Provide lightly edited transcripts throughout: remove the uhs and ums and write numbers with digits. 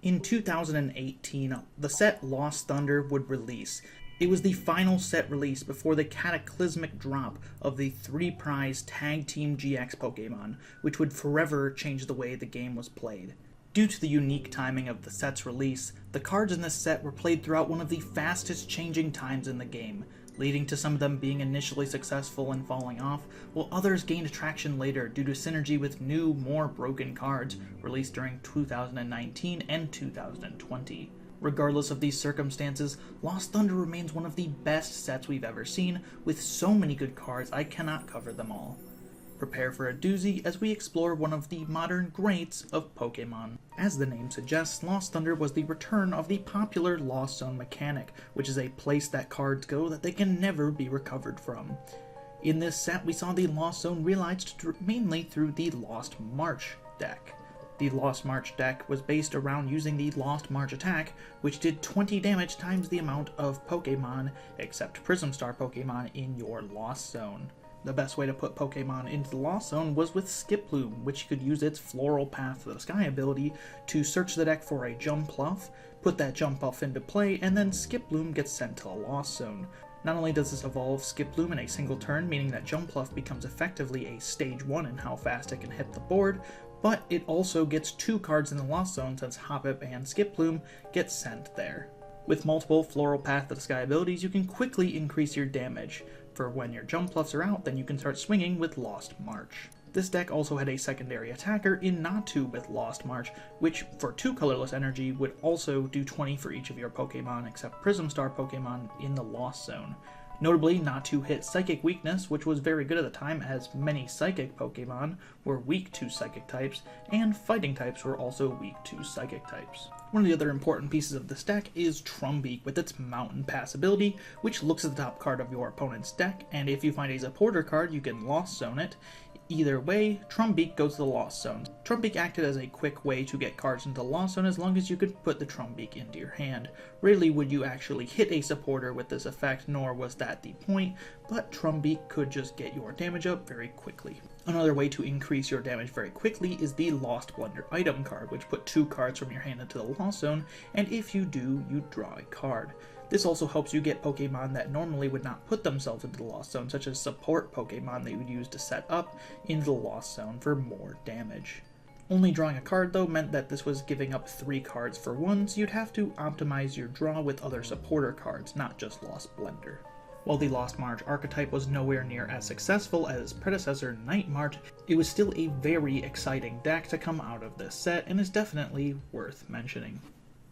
In 2018, the set Lost Thunder would release. It was the final set release before the cataclysmic drop of the 3-prize Tag Team GX Pokémon, which would forever change the way the game was played. Due to the unique timing of the set's release, the cards in this set were played throughout one of the fastest changing times in the game, leading to some of them being initially successful and falling off, while others gained traction later due to synergy with new, more broken cards released during 2019 and 2020. Regardless of these circumstances, Lost Thunder remains one of the best sets we've ever seen, with so many good cards I cannot cover them all. Prepare for a doozy as we explore one of the modern greats of Pokémon. As the name suggests, Lost Thunder was the return of the popular Lost Zone mechanic, which is a place that cards go that they can never be recovered from. In this set, we saw the Lost Zone realized mainly through the Lost March deck. The Lost March deck was based around using the Lost March attack, which did 20 damage times the amount of Pokémon, except Prism Star Pokémon, in your Lost Zone. The best way to put Pokémon into the Lost Zone was with Skiploom, which could use its Floral Path to the Sky ability to search the deck for a Jumpluff, put that Jumpluff into play, and then Skiploom gets sent to the Lost Zone. Not only does this evolve Skiploom in a single turn, meaning that Jumpluff becomes effectively a Stage 1 in how fast it can hit the board, but it also gets 2 cards in the Lost Zone since Hoppip and Skiploom get sent there. With multiple Floral Path to the Sky abilities, you can quickly increase your damage. For when your Jumpluffs are out, then you can start swinging with Lost March. This deck also had a secondary attacker in Natu with Lost March, which for 2 colorless energy would also do 20 for each of your Pokémon except Prism Star Pokémon in the Lost Zone. Notably, Natu hit Psychic Weakness, which was very good at the time as many Psychic Pokémon were weak to Psychic types, and Fighting types were also weak to Psychic types. One of the other important pieces of this deck is Trumbeak with its Mountain Pass ability, which looks at the top card of your opponent's deck, and if you find a supporter card, you can Lost Zone it. Either way, Trumbeak goes to the Lost Zone. Trumbeak acted as a quick way to get cards into the Lost Zone as long as you could put the Trumbeak into your hand. Rarely would you actually hit a supporter with this effect, nor was that the point, but Trumbeak could just get your damage up very quickly. Another way to increase your damage very quickly is the Lost Blender item card, which put 2 cards from your hand into the Lost Zone, and if you do, you draw a card. This also helps you get Pokémon that normally would not put themselves into the Lost Zone, such as support Pokémon that you would use to set up into the Lost Zone for more damage. Only drawing a card, though, meant that this was giving up 3 cards for 1, so you'd have to optimize your draw with other supporter cards, not just Lost Blender. While the Lost March archetype was nowhere near as successful as its predecessor Night March, it was still a very exciting deck to come out of this set and is definitely worth mentioning.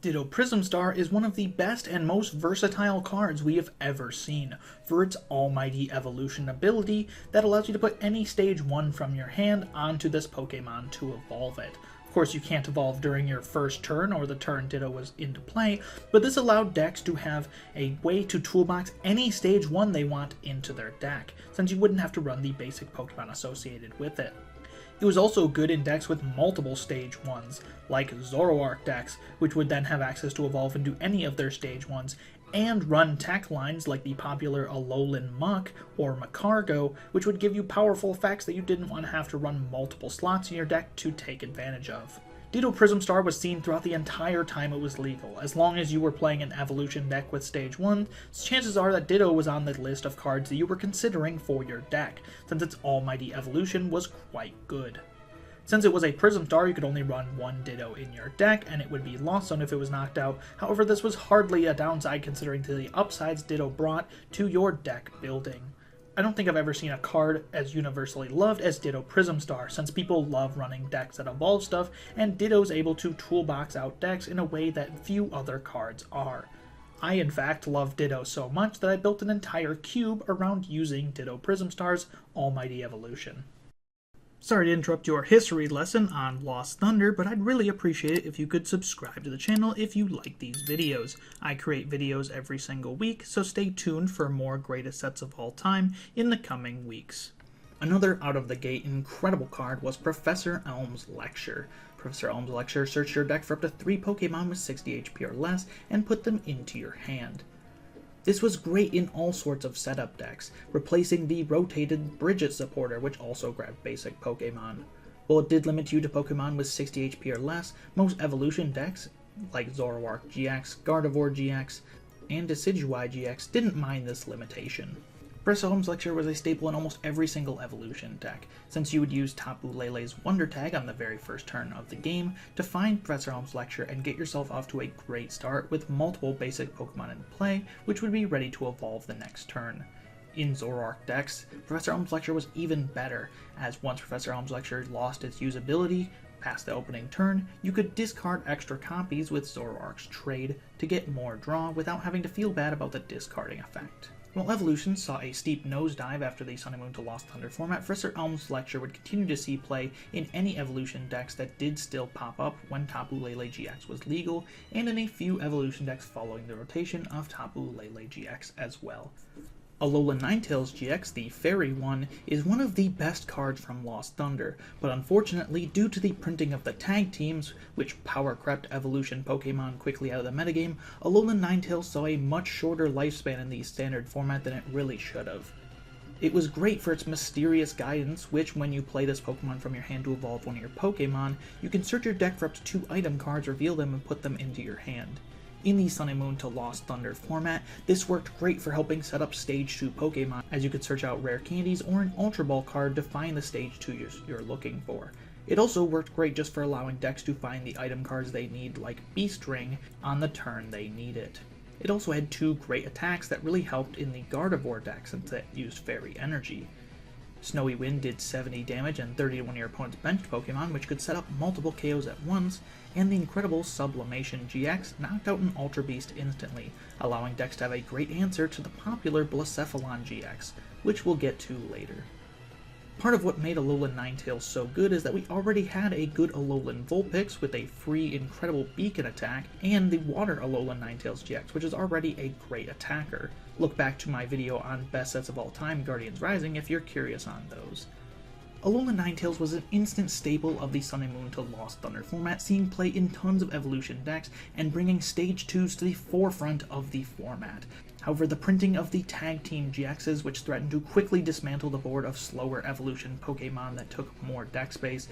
Ditto Prism Star is one of the best and most versatile cards we have ever seen for its Almighty Evolution ability that allows you to put any Stage 1 from your hand onto this Pokémon to evolve it. Of course, you can't evolve during your first turn or the turn Ditto was into play, but this allowed decks to have a way to toolbox any Stage 1 they want into their deck, since you wouldn't have to run the basic Pokémon associated with it. It was also good in decks with multiple Stage 1s, like Zoroark decks, which would then have access to evolve into any of their Stage 1s, and run tech lines like the popular Alolan Muck or Magearna, which would give you powerful effects that you didn't want to have to run multiple slots in your deck to take advantage of. Ditto Prism Star was seen throughout the entire time it was legal. As long as you were playing an evolution deck with Stage 1, chances are that Ditto was on the list of cards that you were considering for your deck, since its Almighty Evolution was quite good. Since it was a Prism Star, you could only run 1 Ditto in your deck, and it would be Lost Zone if it was knocked out. However, this was hardly a downside considering the upsides Ditto brought to your deck building. I don't think I've ever seen a card as universally loved as Ditto Prism Star, since people love running decks that evolve stuff, and Ditto's able to toolbox out decks in a way that few other cards are. I in fact love Ditto so much that I built an entire cube around using Ditto Prism Star's Almighty Evolution. Sorry to interrupt your history lesson on Lost Thunder, but I'd really appreciate it if you could subscribe to the channel if you like these videos. I create videos every single week, so stay tuned for more greatest sets of all time in the coming weeks. Another out-of-the-gate incredible card was Professor Elm's Lecture. Professor Elm's Lecture searched your deck for up to 3 Pokemon with 60 HP or less and put them into your hand. This was great in all sorts of setup decks, replacing the rotated Bridget supporter, which also grabbed basic Pokemon. While it did limit you to Pokemon with 60 HP or less, most evolution decks like Zoroark GX, Gardevoir GX, and Decidueye GX didn't mind this limitation. Professor Elm's Lecture was a staple in almost every single evolution deck, since you would use Tapu Lele's Wonder Tag on the very first turn of the game to find Professor Elm's Lecture and get yourself off to a great start with multiple basic Pokemon in play, which would be ready to evolve the next turn. In Zoroark decks, Professor Elm's Lecture was even better, as once Professor Elm's Lecture lost its usability past the opening turn, you could discard extra copies with Zoroark's Trade to get more draw without having to feel bad about the discarding effect. While Evolution saw a steep nosedive after the Sun and Moon to Lost Thunder format, Professor Elm's Lecture would continue to see play in any Evolution decks that did still pop up when Tapu Lele GX was legal, and in a few Evolution decks following the rotation of Tapu Lele GX as well. Alolan Ninetales GX, the fairy one, is one of the best cards from Lost Thunder, but unfortunately, due to the printing of the tag teams, which power-crept evolution Pokemon quickly out of the metagame, Alolan Ninetales saw a much shorter lifespan in the standard format than it really should have. It was great for its mysterious guidance, which when you play this Pokemon from your hand to evolve one of your Pokemon, you can search your deck for up to 2 item cards, reveal them, and put them into your hand. In the Sun and Moon to Lost Thunder format, this worked great for helping set up Stage 2 Pokemon, as you could search out rare candies or an Ultra Ball card to find the Stage 2 you're looking for. It also worked great just for allowing decks to find the item cards they need, like Beast Ring, on the turn they need it. It also had 2 great attacks that really helped in the Gardevoir deck since it used Fairy Energy. Snowy Wind did 70 damage and 30 to one of your opponent's benched Pokemon, which could set up multiple KOs at once, and the incredible Sublimation GX knocked out an Ultra Beast instantly, allowing decks to have a great answer to the popular Blacephalon GX, which we'll get to later. Part of what made Alolan Ninetales so good is that we already had a good Alolan Vulpix with a free incredible Beacon attack, and the Water Alolan Ninetales GX, which is already a great attacker. Look back to my video on best sets of all time, Guardians Rising, if you're curious on those. Alolan Ninetales was an instant staple of the Sun and Moon to Lost Thunder format, seeing play in tons of evolution decks and bringing Stage 2s to the forefront of the format. However, the printing of the Tag Team GXs, which threatened to quickly dismantle the board of slower evolution Pokemon that took more deck space,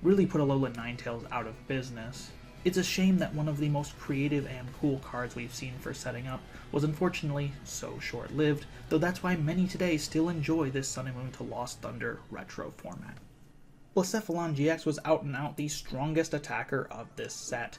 really put Alolan Ninetales out of business. It's a shame that one of the most creative and cool cards we've seen for setting up was unfortunately so short-lived, though that's why many today still enjoy this Sun and Moon to Lost Thunder retro format. Blacephalon GX was out and out the strongest attacker of this set.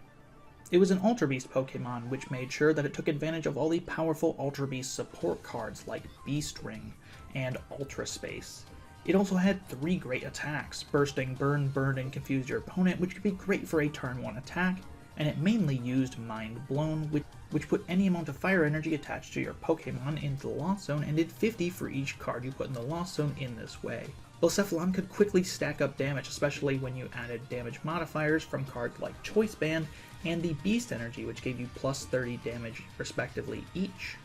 It was an Ultra Beast Pokemon, which made sure that it took advantage of all the powerful Ultra Beast support cards like Beast Ring and Ultra Space. It also had 3 great attacks, Bursting, Burn, and Confuse your opponent, which could be great for a turn 1 attack, and it mainly used Mind Blown, which put any amount of fire energy attached to your Pokemon into the Lost Zone and did 50 for each card you put in the Lost Zone in this way. Blacephalon could quickly stack up damage, especially when you added damage modifiers from cards like Choice Band and the Beast Energy, which gave you plus 30 damage respectively each.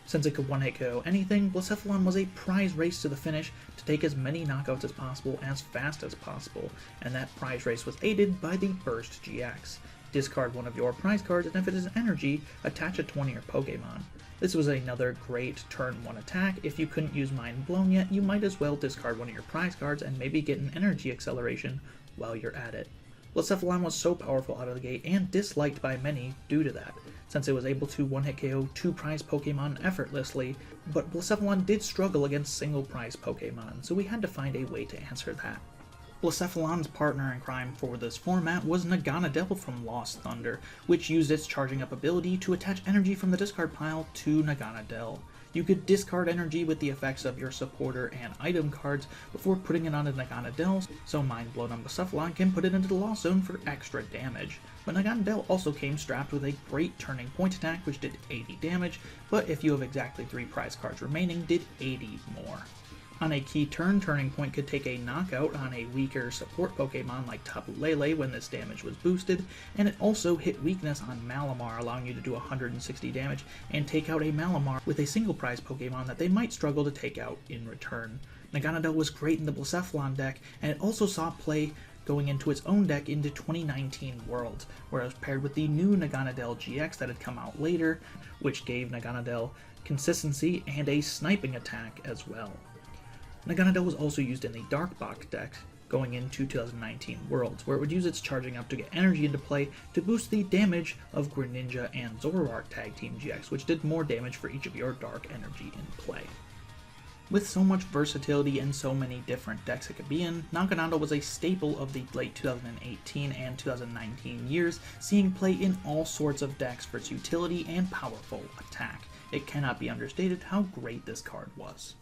Since it could one-hit KO anything, Blacephalon was a prize race to the finish to take as many knockouts as possible as fast as possible, and that prize race was aided by the Burst GX. Discard one of your prize cards, and if it is energy, attach it to one of your Pokemon. This was another great turn 1 attack. If you couldn't use Mind Blown yet, you might as well discard one of your prize cards and maybe get an energy acceleration while you're at it. Blacephalon was so powerful out of the gate and disliked by many due to that, since it was able to one-hit KO 2 prize Pokemon effortlessly, but Blacephalon did struggle against single prize Pokemon, so we had to find a way to answer that. Blacephalon's partner in crime for this format was Naganadel from Lost Thunder, which used its charging up ability to attach energy from the discard pile to Naganadel. You could discard energy with the effects of your supporter and item cards before putting it onto Naganadel, so Mind Blown on Blacephalon can put it into the Lost Zone for extra damage. But Naganadel also came strapped with a great Turning Point attack which did 80 damage, but if you have exactly 3 prize cards remaining, did 80 more. On a key turn, Turning Point could take a knockout on a weaker support Pokemon like Tapu Lele when this damage was boosted, and it also hit weakness on Malamar, allowing you to do 160 damage and take out a Malamar with a single prize Pokemon that they might struggle to take out in return. Naganadel was great in the Blacephalon deck, and it also saw play going into its own deck into 2019 Worlds, where it was paired with the new Naganadel GX that had come out later, which gave Naganadel consistency and a sniping attack as well. Naganadel was also used in the Dark Box deck, going into 2019 Worlds, where it would use its charging up to get energy into play to boost the damage of Greninja and Zoroark Tag Team GX, which did more damage for each of your dark energy in play. With so much versatility and so many different decks it could be in, Naganadel was a staple of the late 2018 and 2019 years, seeing play in all sorts of decks for its utility and powerful attack. It cannot be understated how great this card was.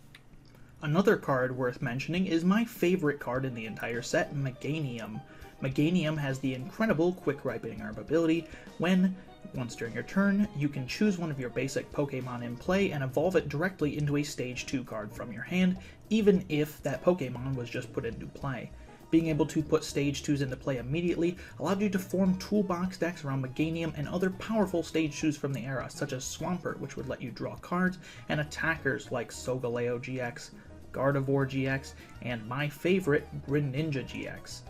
Another card worth mentioning is my favorite card in the entire set, Meganium. Meganium has the incredible Quick Ripening Herb ability. Once during your turn, you can choose one of your basic Pokemon in play and evolve it directly into a Stage 2 card from your hand, even if that Pokemon was just put into play. Being able to put Stage 2s into play immediately allowed you to form toolbox decks around Meganium and other powerful Stage 2s from the era, such as Swampert, which would let you draw cards, and attackers like Solgaleo GX, Gardevoir GX, and my favorite, Greninja GX.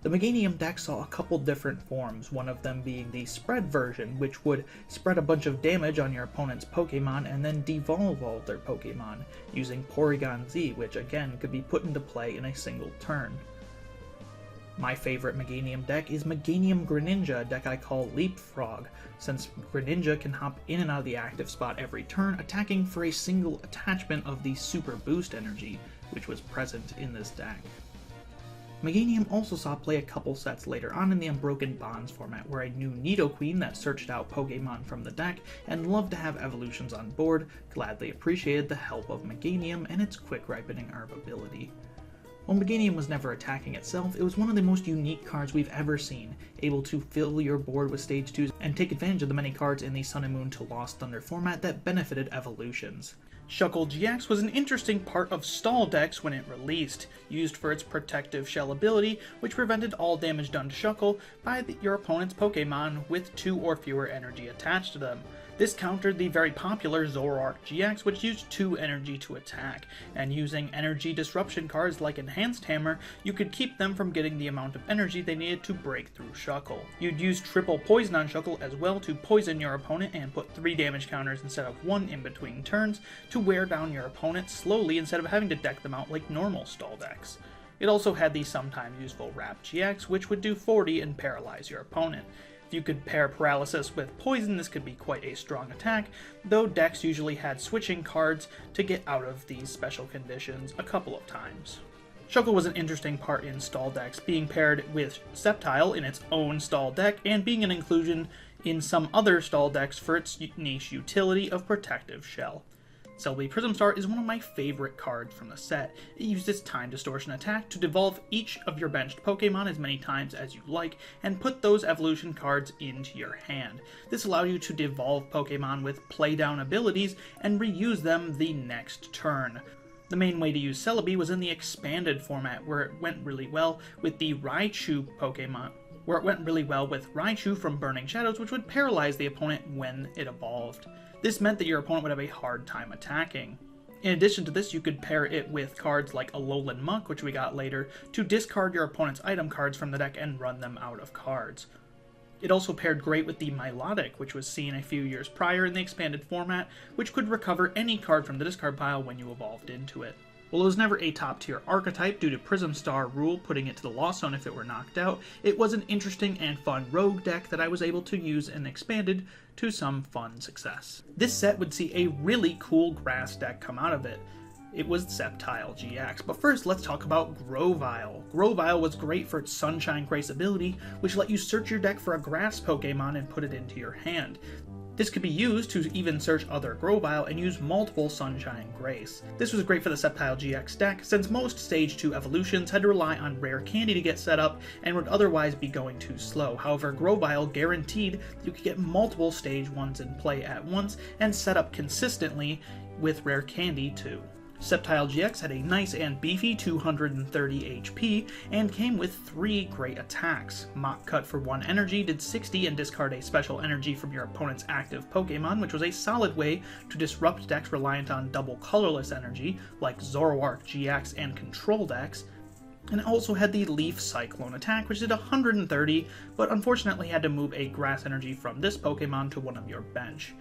The Meganium deck saw a couple different forms, one of them being the spread version, which would spread a bunch of damage on your opponent's Pokemon and then devolve all of their Pokemon, using Porygon Z, which again could be put into play in a single turn. My favorite Meganium deck is Meganium Greninja, a deck I call Leapfrog, since Greninja can hop in and out of the active spot every turn, attacking for a single attachment of the Super Boost energy, which was present in this deck. Meganium also saw play a couple sets later on in the Unbroken Bonds format, where I knew Nidoqueen that searched out Pokemon from the deck and loved to have evolutions on board, gladly appreciated the help of Meganium and its Quick Ripening Herb ability. While Meganium was never attacking itself, it was one of the most unique cards we've ever seen, able to fill your board with Stage 2s and take advantage of the many cards in the Sun and Moon to Lost Thunder format that benefited evolutions. Shuckle GX was an interesting part of stall decks when it released, used for its Protective Shell ability, which prevented all damage done to Shuckle by your opponent's Pokemon with 2 or fewer energy attached to them. This countered the very popular Zoroark GX, which used 2 energy to attack, and using energy disruption cards like Enhanced Hammer, you could keep them from getting the amount of energy they needed to break through Shuckle. You'd use triple poison on Shuckle as well to poison your opponent and put 3 damage counters instead of 1 in between turns to wear down your opponent slowly instead of having to deck them out like normal stall decks. It also had the sometimes useful Wrap GX, which would do 40 and paralyze your opponent. If you could pair Paralysis with Poison, this could be quite a strong attack, though decks usually had switching cards to get out of these special conditions a couple of times. Shuckle was an interesting part in stall decks, being paired with Sceptile in its own stall deck, and being an inclusion in some other stall decks for its niche utility of Protective Shell. Celebi Prism Star is one of my favorite cards from the set. It used its Time Distortion attack to devolve each of your benched Pokemon as many times as you like, and put those evolution cards into your hand. This allowed you to devolve Pokemon with Playdown abilities and reuse them the next turn. The main way to use Celebi was in the expanded format, where it went really well with the Raichu Pokemon, from Burning Shadows, which would paralyze the opponent when it evolved. This meant that your opponent would have a hard time attacking. In addition to this, you could pair it with cards like Alolan Muck, which we got later, to discard your opponent's item cards from the deck and run them out of cards. It also paired great with the Milotic, which was seen a few years prior in the expanded format, which could recover any card from the discard pile when you evolved into it. While it was never a top-tier archetype due to Prism Star rule putting it to the Lost Zone if it were knocked out, it was an interesting and fun rogue deck that I was able to use and expanded to some fun success. This set would see a really cool grass deck come out of it. It was Sceptile GX, but first let's talk about Grovyle. Grovyle was great for its Sunshine Grace ability, which let you search your deck for a grass Pokemon and put it into your hand. This could be used to even search other Grovyle and use multiple Sunshine Grace. This was great for the Sceptile GX deck, since most Stage 2 evolutions had to rely on rare candy to get set up and would otherwise be going too slow. However, Grovyle guaranteed you could get multiple Stage 1s in play at once and set up consistently with rare candy too. Sceptile GX had a nice and beefy 230 HP and came with 3 great attacks. Mach Cut for 1 energy did 60 and discard a special energy from your opponent's active Pokemon, which was a solid way to disrupt decks reliant on double colorless energy, like Zoroark GX and Control decks. And it also had the Leaf Cyclone attack, which did 130, but unfortunately had to move a grass energy from this Pokemon to one of your bench.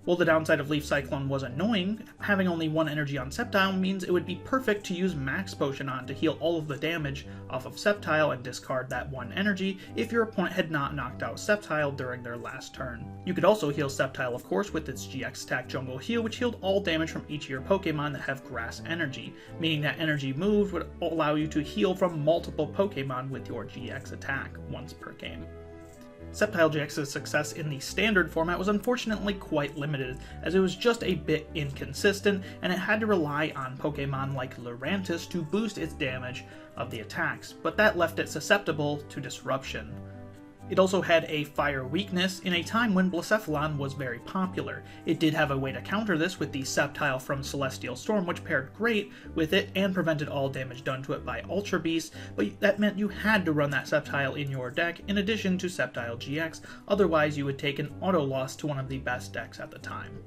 While the downside of Leaf Cyclone was annoying, having only one energy on Sceptile means it would be perfect to use Max Potion on to heal all of the damage off of Sceptile and discard that one energy if your opponent had not knocked out Sceptile during their last turn. You could also heal Sceptile, of course, with its GX attack Jungle Heal, which healed all damage from each of your Pokemon that have Grass energy, meaning that energy moved would allow you to heal from multiple Pokemon with your GX attack once per game. Sceptile GX's success in the standard format was unfortunately quite limited, as it was just a bit inconsistent, and it had to rely on Pokemon like Lurantis to boost its damage of the attacks, but that left it susceptible to disruption. It also had a fire weakness in a time when Blacephalon was very popular. It did have a way to counter this with the Sceptile from Celestial Storm, which paired great with it and prevented all damage done to it by Ultra Beast, but that meant you had to run that Sceptile in your deck in addition to Sceptile GX, otherwise you would take an auto loss to one of the best decks at the time.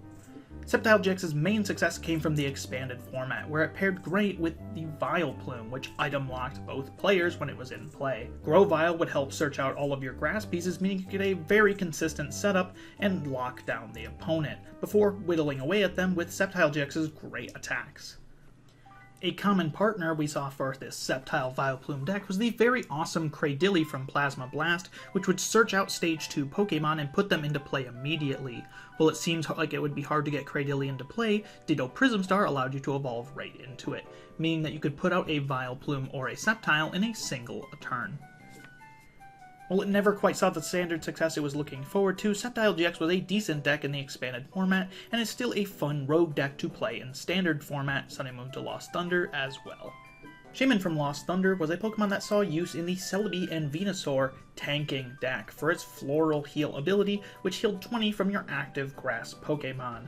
Sceptile GX's main success came from the expanded format, where it paired great with the Vileplume, which item locked both players when it was in play. Grovyle would help search out all of your grass pieces, meaning you could get a very consistent setup and lock down the opponent, before whittling away at them with Sceptile GX's great attacks. A common partner we saw for this Sceptile Vileplume deck was the very awesome Cradily from Plasma Blast, which would search out Stage 2 Pokemon and put them into play immediately. While it seems like it would be hard to get Cradily into play, Ditto Prism Star allowed you to evolve right into it, meaning that you could put out a Vileplume or a Sceptile in a single turn. While it never quite saw the standard success it was looking forward to, Sceptile GX was a decent deck in the expanded format, and is still a fun rogue deck to play in standard format, Sun and Moon to Lost Thunder as well. Shaman from Lost Thunder was a Pokemon that saw use in the Celebi and Venusaur tanking deck for its Floral Heal ability, which healed 20 from your active grass Pokemon.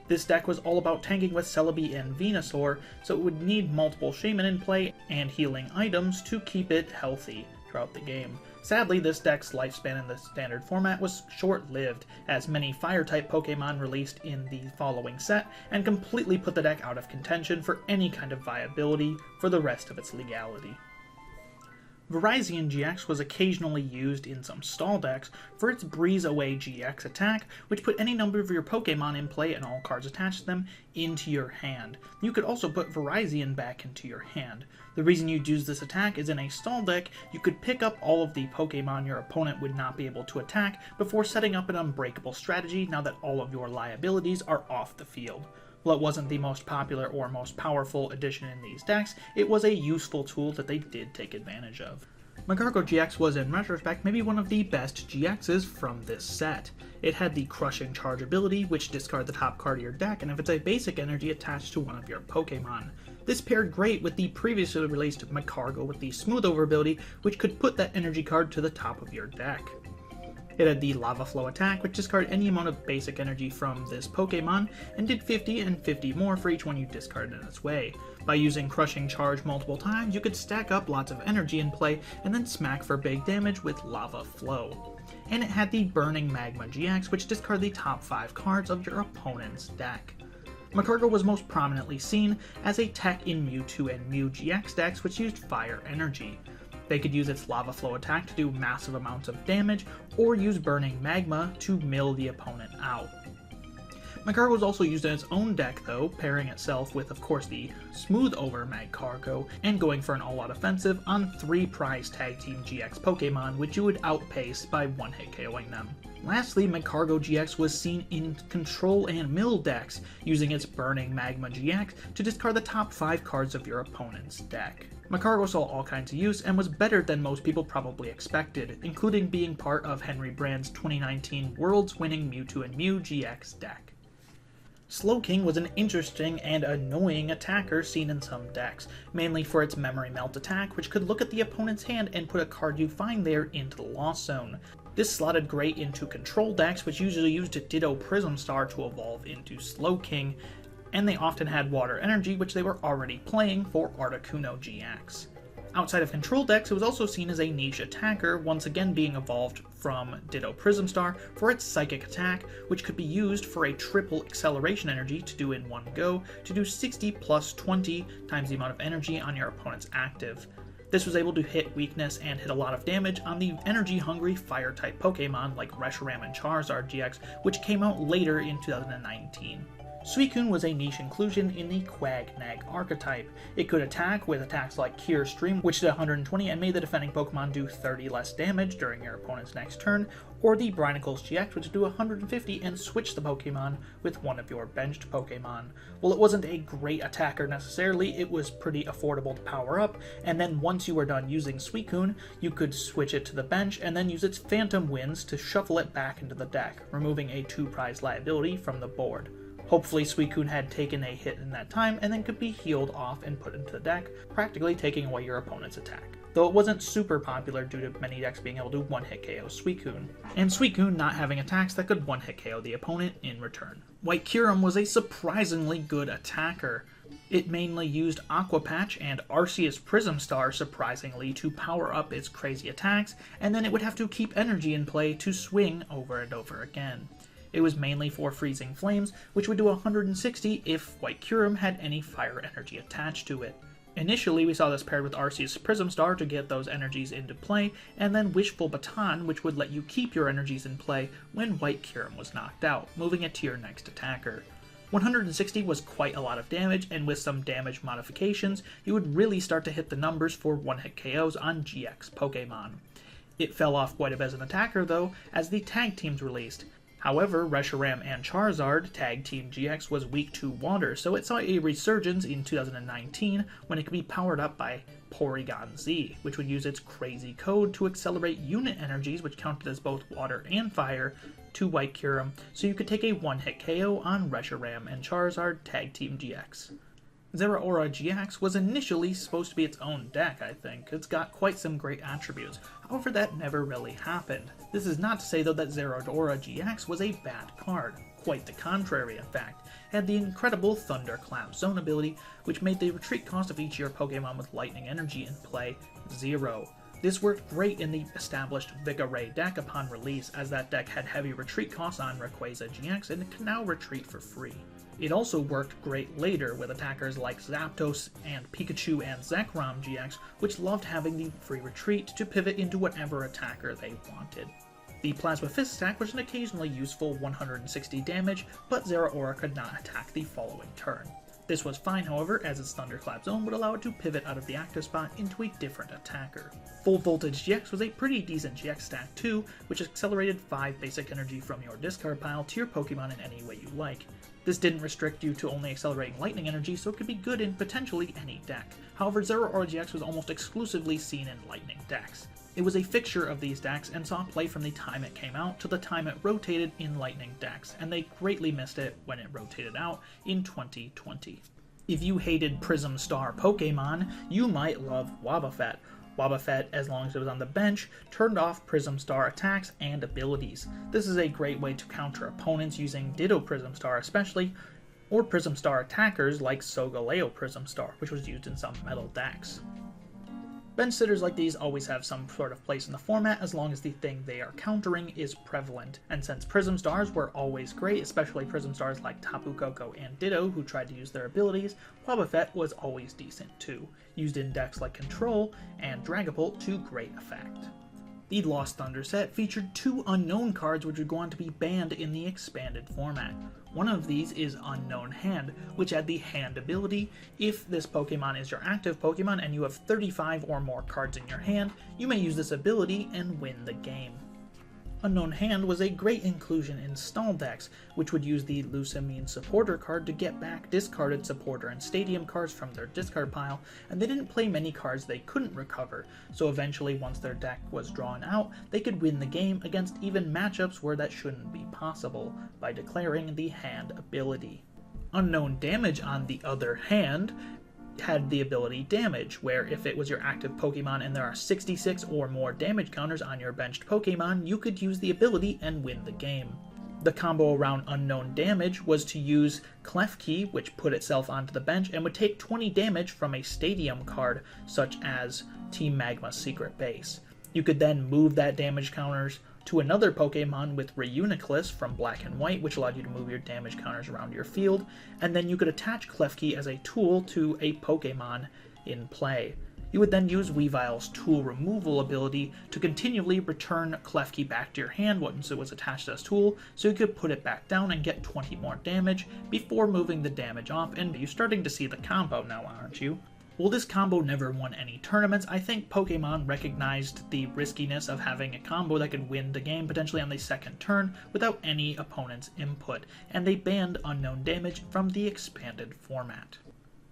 This deck was all about tanking with Celebi and Venusaur, so it would need multiple Shaman in play and healing items to keep it healthy throughout the game. Sadly, this deck's lifespan in the standard format was short-lived, as many Fire-type Pokemon released in the following set, and completely put the deck out of contention for any kind of viability for the rest of its legality. Virizion GX was occasionally used in some stall decks for its Breeze Away GX attack, which put any number of your Pokemon in play and all cards attached to them into your hand. You could also put Virizion back into your hand. The reason you'd use this attack is in a stall deck, you could pick up all of the Pokemon your opponent would not be able to attack before setting up an unbreakable strategy now that all of your liabilities are off the field. While it wasn't the most popular or most powerful addition in these decks, it was a useful tool that they did take advantage of. Magearna GX was, in retrospect, maybe one of the best GXs from this set. It had the Crushing Charge ability, which discard the top card of your deck, and if it's a basic energy, attached to one of your Pokemon. This paired great with the previously released Magearna with the Smooth Over ability, which could put that energy card to the top of your deck. It had the Lava Flow attack, which discarded any amount of basic energy from this Pokemon, and did 50 and 50 more for each one you discarded in its way. By using Crushing Charge multiple times, you could stack up lots of energy in play, and then smack for big damage with Lava Flow. And it had the Burning Magma GX, which discarded the top 5 cards of your opponent's deck. Magearna was most prominently seen as a tech in Mewtwo and Mew GX decks which used fire energy. They could use its Lava Flow attack to do massive amounts of damage, or use Burning Magma to mill the opponent out. Magearna was also used in its own deck though, pairing itself with of course the Smooth Over Magearna, and going for an all-out offensive on 3 prized Tag Team GX Pokémon, which you would outpace by one-hit KOing them. Lastly, Magearna GX was seen in Control and Mill decks, using its Burning Magma GX to discard the top 5 cards of your opponent's deck. Magearna saw all kinds of use and was better than most people probably expected, including being part of Henry Brand's 2019 World's winning Mewtwo and Mew GX deck. Slowking was an interesting and annoying attacker seen in some decks, mainly for its Memory Melt attack, which could look at the opponent's hand and put a card you find there into the Lost Zone. This slotted great into control decks, which usually used Ditto Prism Star to evolve into Slowking, and they often had Water Energy, which they were already playing for Articuno GX. Outside of control decks, it was also seen as a niche attacker, once again being evolved from Ditto Prism Star for its Psychic attack, which could be used for a triple acceleration energy to do in one go, to do 60 plus 20 times the amount of energy on your opponent's active. This was able to hit weakness and hit a lot of damage on the energy-hungry fire-type Pokemon like Reshiram and Charizard GX, which came out later in 2019. Suicune was a niche inclusion in the Quag-Nag archetype. It could attack with attacks like Cure Stream, which did 120 and made the defending Pokemon do 30 less damage during your opponent's next turn, or the Brinicles GX, which would do 150 and switch the Pokemon with one of your benched Pokemon. While it wasn't a great attacker necessarily, it was pretty affordable to power up, and then once you were done using Suicune, you could switch it to the bench and then use its Phantom Winds to shuffle it back into the deck, removing a 2-prize liability from the board. Hopefully Suicune had taken a hit in that time and then could be healed off and put into the deck, practically taking away your opponent's attack. Though it wasn't super popular due to many decks being able to one-hit KO Suicune, and Suicune not having attacks that could one-hit KO the opponent in return. White Kyurem was a surprisingly good attacker. It mainly used Aqua Patch and Arceus Prism Star surprisingly to power up its crazy attacks, and then it would have to keep energy in play to swing over and over again. It was mainly for Freezing Flames, which would do 160 if White Kyurem had any fire energy attached to it. Initially, we saw this paired with Arceus Prism Star to get those energies into play, and then Wishful Baton, which would let you keep your energies in play when White Kyurem was knocked out, moving it to your next attacker. 160 was quite a lot of damage, and with some damage modifications, you would really start to hit the numbers for one-hit KOs on GX Pokémon. It fell off quite a bit as an attacker, though, as the tag teams released. However, Reshiram and Charizard Tag Team GX was weak to water, so it saw a resurgence in 2019 when it could be powered up by Porygon Z, which would use its crazy code to accelerate unit energies, which counted as both water and fire, to White Kyurem, so you could take a one-hit KO on Reshiram and Charizard Tag Team GX. Zoroark GX was initially supposed to be its own deck, I think. It's got quite some great attributes. However, that never really happened. This is not to say, though, that Zoroark GX was a bad card. Quite the contrary, in fact. It had the incredible Thunderclap Zone ability, which made the retreat cost of each of your Pokemon with Lightning Energy in play 0. This worked great in the established Vigorray deck upon release, as that deck had heavy retreat costs on Rayquaza GX and it can now retreat for free. It also worked great later with attackers like Zapdos and Pikachu and Zekrom GX, which loved having the free retreat to pivot into whatever attacker they wanted. The Plasma Fist attack was an occasionally useful 160 damage, but Zoroark could not attack the following turn. This was fine, however, as its Thunderclap Zone would allow it to pivot out of the active spot into a different attacker. Full Voltage GX was a pretty decent GX stack too, which accelerated 5 basic energy from your discard pile to your Pokemon in any way you like. This didn't restrict you to only accelerating lightning energy, so it could be good in potentially any deck. However, Zoroark GX was almost exclusively seen in lightning decks. It was a fixture of these decks and saw play from the time it came out to the time it rotated in lightning decks, and they greatly missed it when it rotated out in 2020. If you hated Prism Star Pokemon, you might love Wobbuffet. Wobbuffet, as long as it was on the bench, turned off Prism Star attacks and abilities. This is a great way to counter opponents using Ditto Prism Star especially, or Prism Star attackers like Solgaleo Prism Star, which was used in some metal decks. Bench sitters like these always have some sort of place in the format as long as the thing they are countering is prevalent, and since Prism Stars were always great, especially Prism Stars like Tapu Koko and Ditto who tried to use their abilities, Wobbuffet was always decent too, used in decks like Control and Dragapult to great effect. The Lost Thunder set featured 2 unknown cards which would go on to be banned in the expanded format. One of these is Unknown Hand, which had the hand ability. If this Pokemon is your active Pokemon and you have 35 or more cards in your hand, you may use this ability and win the game. Unknown Hand was a great inclusion in stall decks, which would use the Lusamine Supporter card to get back discarded Supporter and Stadium cards from their discard pile, and they didn't play many cards they couldn't recover, so eventually once their deck was drawn out, they could win the game against even matchups where that shouldn't be possible, by declaring the hand ability. Unknown Damage, on the other hand, had the ability Damage, where if it was your active Pokemon and there are 66 or more damage counters on your benched Pokemon, you could use the ability and win the game. The combo around Unknown Damage was to use Klefki, which put itself onto the bench and would take 20 damage from a Stadium card, such as Team Magma's Secret Base. You could then move that damage counters to another Pokemon with Reuniclus from Black and White, which allowed you to move your damage counters around your field, and then you could attach Klefki as a tool to a Pokemon in play. You would then use Weavile's tool removal ability to continually return Klefki back to your hand once it was attached as tool, so you could put it back down and get 20 more damage before moving the damage off, and you're starting to see the combo now, aren't you? While this combo never won any tournaments, I think Pokemon recognized the riskiness of having a combo that could win the game potentially on the second turn without any opponent's input, and they banned unknown damage from the expanded format.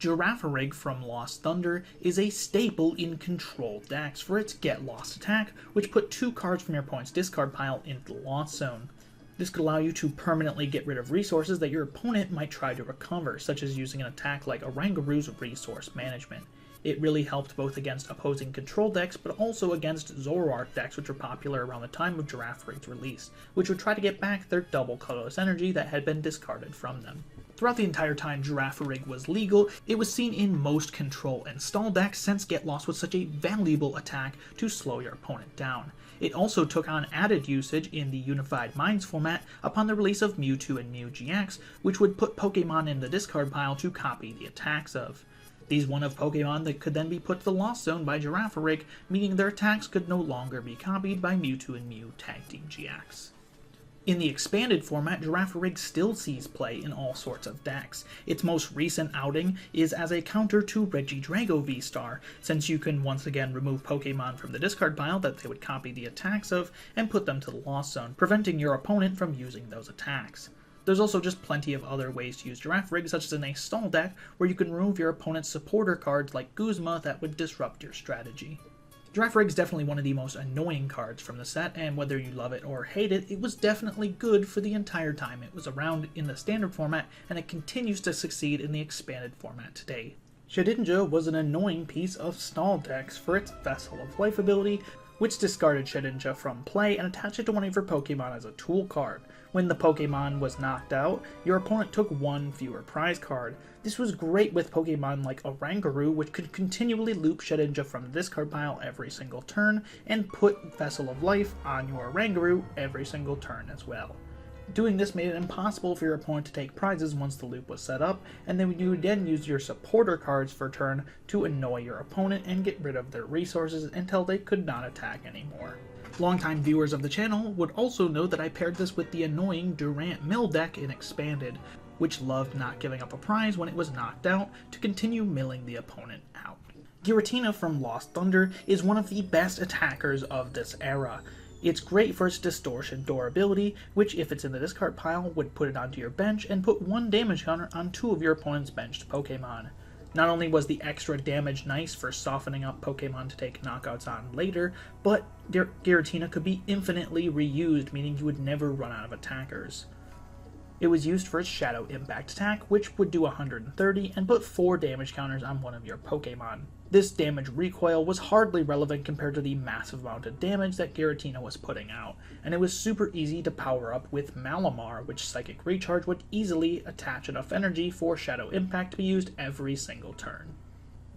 Girafarig from Lost Thunder is a staple in Control decks for its Get Lost attack, which put 2 cards from your opponent's discard pile into the Lost Zone. This could allow you to permanently get rid of resources that your opponent might try to recover, such as using an attack like Orangaru's Resource Management. It really helped both against opposing control decks, but also against Zoroark decks, which were popular around the time of Girafarig's release, which would try to get back their double colorless energy that had been discarded from them. Throughout the entire time Girafarig was legal, it was seen in most control and stall decks since Get Lost was such a valuable attack to slow your opponent down. It also took on added usage in the Unified Minds format upon the release of Mewtwo and Mew GX, which would put Pokemon in the discard pile to copy the attacks of. These one-of Pokemon that could then be put to the Lost Zone by Girafarig, meaning their attacks could no longer be copied by Mewtwo and Mew Tag Team GX. In the expanded format, Girafarig still sees play in all sorts of decks. Its most recent outing is as a counter to Regidrago V-Star, since you can once again remove Pokemon from the discard pile that they would copy the attacks of and put them to the Lost Zone, preventing your opponent from using those attacks. There's also just plenty of other ways to use Girafarig, such as in a stall deck, where you can remove your opponent's supporter cards like Guzma that would disrupt your strategy. Girafarig is definitely one of the most annoying cards from the set, and whether you love it or hate it, it was definitely good for the entire time it was around in the standard format, and it continues to succeed in the expanded format today. Shedinja was an annoying piece of stall decks for its Vessel of Life ability, which discarded Shedinja from play and attached it to one of your Pokemon as a tool card. When the Pokemon was knocked out, your opponent took 1 fewer prize card. This was great with Pokemon like Orangaru, which could continually loop Shedinja from the discard pile every single turn, and put Vessel of Life on your Orangaru every single turn as well. Doing this made it impossible for your opponent to take prizes once the loop was set up, and then you would then use your supporter cards for turn to annoy your opponent and get rid of their resources until they could not attack anymore. Longtime viewers of the channel would also know that I paired this with the annoying Durant Mill deck in Expanded, which loved not giving up a prize when it was knocked out to continue milling the opponent out. Giratina from Lost Thunder is one of the best attackers of this era. It's great for its Distortion Door ability, which if it's in the discard pile would put it onto your bench and put 1 damage counter on 2 of your opponent's benched Pokemon. Not only was the extra damage nice for softening up Pokemon to take knockouts on later, but Giratina could be infinitely reused, meaning you would never run out of attackers. It was used for its Shadow Impact attack, which would do 130 and put 4 damage counters on one of your Pokemon. This damage recoil was hardly relevant compared to the massive amount of damage that Giratina was putting out, and it was super easy to power up with Malamar, which Psychic Recharge would easily attach enough energy for Shadow Impact to be used every single turn.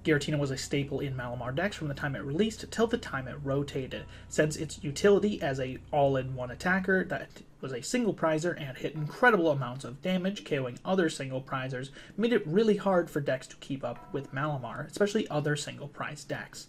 Giratina was a staple in Malamar decks from the time it released till the time it rotated, since its utility as a all-in-one attacker that was a single prizer and hit incredible amounts of damage, KOing other single prizers, made it really hard for decks to keep up with Malamar, especially other single prize decks.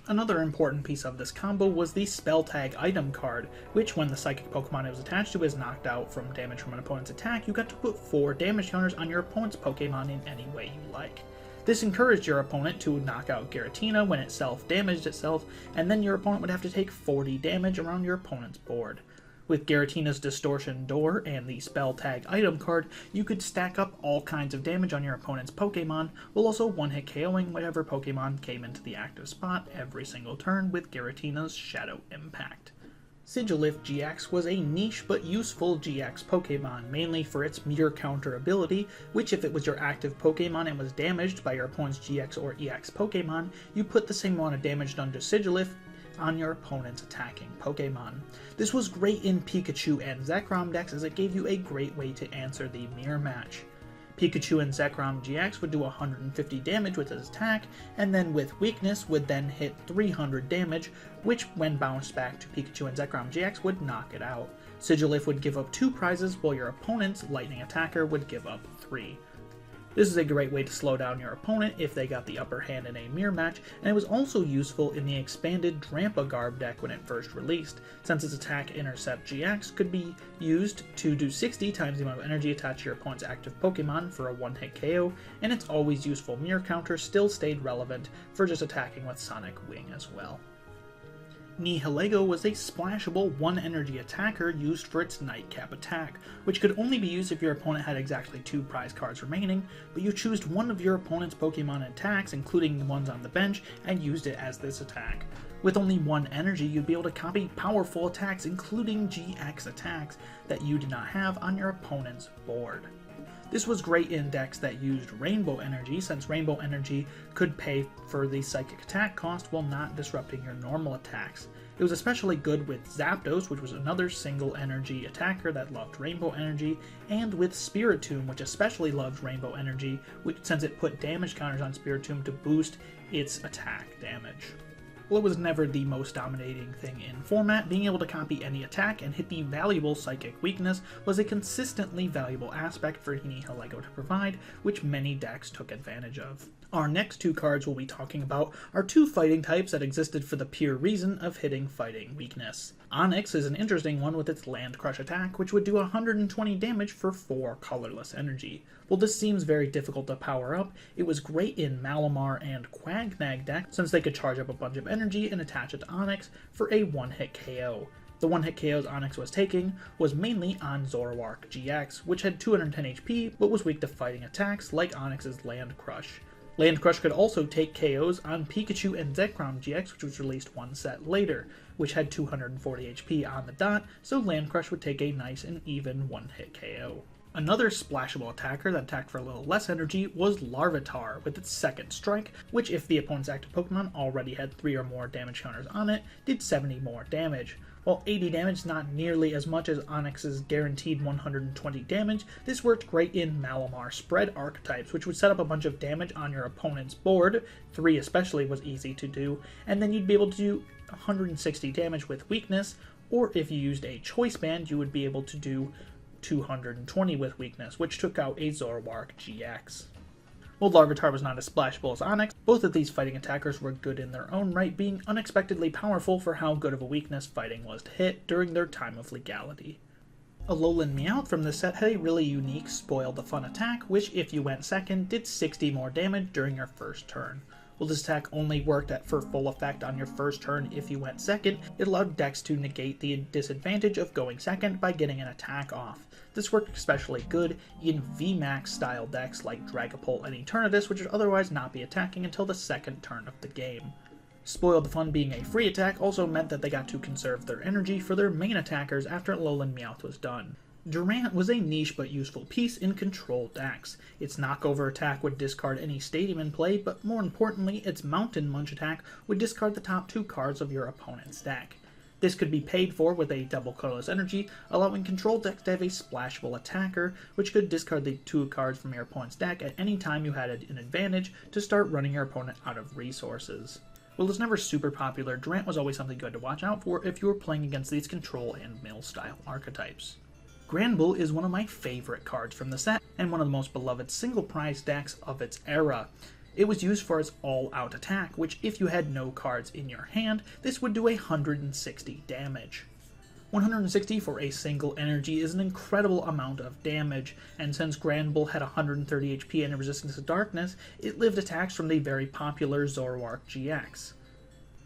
Another important piece of this combo was the Spell Tag item card, which when the Psychic Pokemon it was attached to is knocked out from damage from an opponent's attack, you got to put 4 damage counters on your opponent's Pokemon in any way you like. This encouraged your opponent to knock out Giratina when it self-damaged itself, and then your opponent would have to take 40 damage around your opponent's board. With Giratina's Distortion Door and the Spell Tag item card, you could stack up all kinds of damage on your opponent's Pokemon, while also one-hit KOing whatever Pokemon came into the active spot every single turn with Giratina's Shadow Impact. Sigilif GX was a niche but useful GX Pokemon, mainly for its Mirror Counter ability, which if it was your active Pokemon and was damaged by your opponent's GX or EX Pokemon, you put the same amount of damage done to Sigilif on your opponent's attacking Pokemon. This was great in Pikachu and Zekrom decks as it gave you a great way to answer the mirror match. Pikachu and Zekrom GX would do 150 damage with his attack, and then with weakness would then hit 300 damage, which when bounced back to Pikachu and Zekrom GX would knock it out. Sigilif would give up 2 prizes while your opponent's lightning attacker would give up 3. This is a great way to slow down your opponent if they got the upper hand in a mirror match, and it was also useful in the expanded Drampa Garb deck when it first released, since its attack Intercept GX could be used to do 60 times the amount of energy attached to your opponent's active Pokemon for a one-hit KO, and its always useful mirror counter still stayed relevant for just attacking with Sonic Wing as well. Nihilego was a splashable 1-energy attacker used for its Nightcap attack, which could only be used if your opponent had exactly 2 prize cards remaining, but you chose one of your opponent's Pokemon attacks, including the ones on the bench, and used it as this attack. With only 1 energy, you'd be able to copy powerful attacks, including GX attacks, that you did not have on your opponent's board. This was great in decks that used Rainbow Energy, since Rainbow Energy could pay for the psychic attack cost while not disrupting your normal attacks. It was especially good with Zapdos, which was another single energy attacker that loved Rainbow Energy, and with Spiritomb, which especially loved Rainbow Energy, since it put damage counters on Spiritomb to boost its attack damage. While it was never the most dominating thing in format, being able to copy any attack and hit the valuable psychic weakness was a consistently valuable aspect for Nihilego to provide, which many decks took advantage of. Our next 2 cards we'll be talking about are 2 fighting types that existed for the pure reason of hitting fighting weakness. Onix is an interesting one with its Land Crush attack, which would do 120 damage for 4 colorless energy. While this seems very difficult to power up, it was great in Malamar and Quagnag decks since they could charge up a bunch of energy and attach it to Onix for a one-hit KO. The one-hit KOs Onix was taking was mainly on Zoroark GX, which had 210 HP but was weak to fighting attacks like Onix's Land Crush. Land Crush could also take KOs on Pikachu and Zekrom GX, which was released one set later, which had 240 HP on the dot, so Land Crush would take a nice and even one-hit KO. Another splashable attacker that attacked for a little less energy was Larvitar, with its second strike, which if the opponent's active Pokemon already had 3 or more damage counters on it, did 70 more damage. While 80 damage is not nearly as much as Onix's guaranteed 120 damage, this worked great in Malamar spread archetypes, which would set up a bunch of damage on your opponent's board, 3 especially was easy to do, and then you'd be able to do 160 damage with weakness, or if you used a choice band, you would be able to do 220 with weakness, which took out a Zoroark GX. While Larvitar was not as splashable as Onix, both of these fighting attackers were good in their own right, being unexpectedly powerful for how good of a weakness fighting was to hit during their time of legality. Alolan Meowth from this set had a really unique Spoil the Fun attack, which if you went second, did 60 more damage during your first turn. While this attack only worked for full effect on your first turn if you went second, it allowed decks to negate the disadvantage of going second by getting an attack off. This worked especially good in VMAX style decks like Dragapult and Eternatus, which would otherwise not be attacking until the second turn of the game. Spoil the Fun being a free attack also meant that they got to conserve their energy for their main attackers after Alolan Meowth was done. Durant was a niche but useful piece in control decks. Its knockover attack would discard any stadium in play, but more importantly, its Mountain Munch attack would discard the top 2 cards of your opponent's deck. This could be paid for with a double colorless energy, allowing control decks to have a splashable attacker, which could discard the 2 cards from your opponent's deck at any time you had an advantage to start running your opponent out of resources. While it was never super popular, Durant was always something good to watch out for if you were playing against these control and mill style archetypes. Granbull is one of my favorite cards from the set, and one of the most beloved single prize decks of its era. It was used for its all-out attack, which if you had no cards in your hand, this would do 160 damage. 160 for a single energy is an incredible amount of damage, and since Granbull had 130 HP and a resistance to darkness, it lived attacks from the very popular Zoroark GX.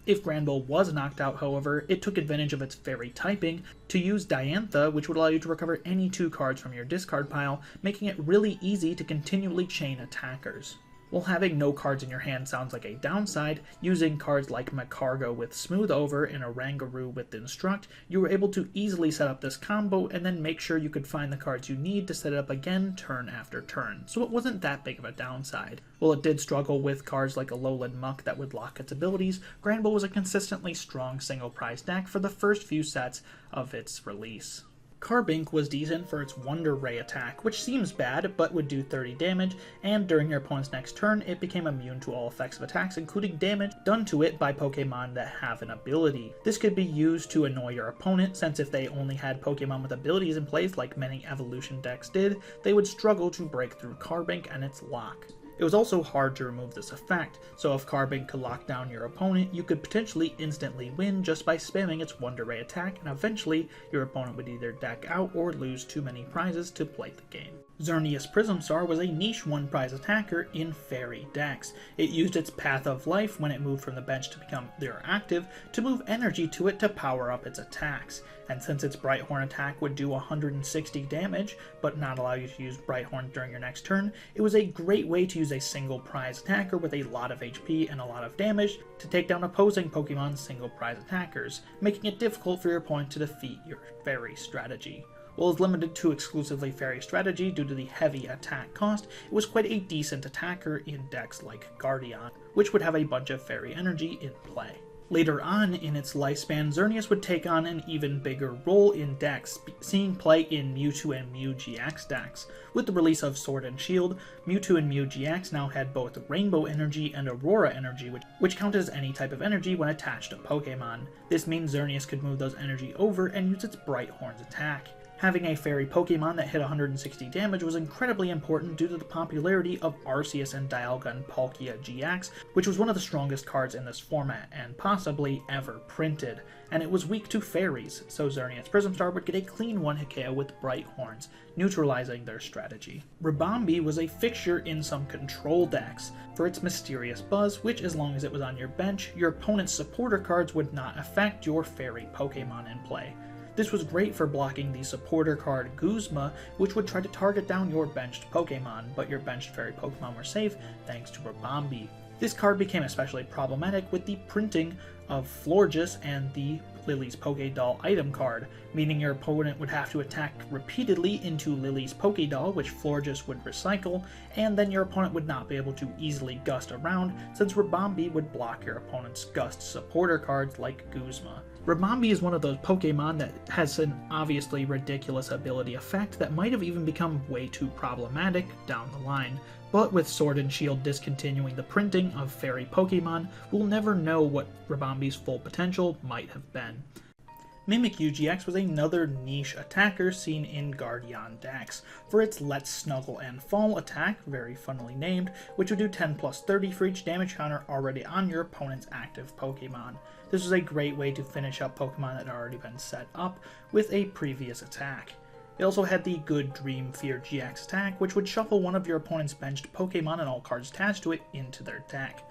If Granbull was knocked out, however, it took advantage of its fairy typing to use Diantha, which would allow you to recover any 2 cards from your discard pile, making it really easy to continually chain attackers. While having no cards in your hand sounds like a downside, using cards like Magearna with Smooth Over and Oranguru with Instruct, you were able to easily set up this combo and then make sure you could find the cards you need to set it up again turn after turn, so it wasn't that big of a downside. While it did struggle with cards like Alolan Muck that would lock its abilities, Granbull was a consistently strong single prize deck for the first few sets of its release. Carbink was decent for its Wonder Ray attack, which seems bad, but would do 30 damage, and during your opponent's next turn, it became immune to all effects of attacks, including damage done to it by Pokemon that have an ability. This could be used to annoy your opponent, since if they only had Pokemon with abilities in place, like many evolution decks did, they would struggle to break through Carbink and its lock. It was also hard to remove this effect, so if Carbink could lock down your opponent, you could potentially instantly win just by spamming its Wonder Ray attack, and eventually your opponent would either deck out or lose too many prizes to play the game. Xerneas Prismstar was a niche one-prize attacker in fairy decks. It used its Path of Life when it moved from the bench to become their active to move energy to it to power up its attacks. And since its Brighthorn attack would do 160 damage, but not allow you to use Brighthorn during your next turn, it was a great way to use a single prize attacker with a lot of HP and a lot of damage to take down opposing Pokemon's single prize attackers, making it difficult for your opponent to defeat your fairy strategy. While it was limited to exclusively fairy strategy due to the heavy attack cost, it was quite a decent attacker in decks like Guardian, which would have a bunch of fairy energy in play. Later on in its lifespan, Xerneas would take on an even bigger role in decks, seeing play in Mewtwo and Mew GX decks. With the release of Sword and Shield, Mewtwo and Mew GX now had both Rainbow Energy and Aurora Energy, which count as any type of energy when attached to Pokemon. This means Xerneas could move those energy over and use its Brighthorn's attack. Having a fairy Pokemon that hit 160 damage was incredibly important due to the popularity of Arceus and Dialga Palkia GX, which was one of the strongest cards in this format, and possibly ever printed. And it was weak to fairies, so Xerneas Prismstar would get a clean one-hit KO with Brighthorns, neutralizing their strategy. Ribombee was a fixture in some control decks for its mysterious buzz, which as long as it was on your bench, your opponent's supporter cards would not affect your fairy Pokemon in play. This was great for blocking the supporter card Guzma, which would try to target down your benched Pokemon, but your benched fairy Pokemon were safe thanks to Ribombee. This card became especially problematic with the printing of Florges and the Lillie's Pokédoll item card, meaning your opponent would have to attack repeatedly into Lillie's Pokédoll, which Florges would recycle, and then your opponent would not be able to easily gust around, since Ribombee would block your opponent's gust supporter cards like Guzma. Ribombee is one of those Pokemon that has an obviously ridiculous ability effect that might have even become way too problematic down the line, but with Sword and Shield discontinuing the printing of fairy Pokemon, we'll never know what Ribombee's full potential might have been. Mimikyu GX was another niche attacker seen in Guardian decks, for its Let's Snuggle and Fall attack, very funnily named, which would do 10 plus 30 for each damage counter already on your opponent's active Pokemon. This was a great way to finish up Pokemon that had already been set up with a previous attack. It also had the Good Dream Fear GX attack, which would shuffle one of your opponent's benched Pokemon and all cards attached to it into their deck.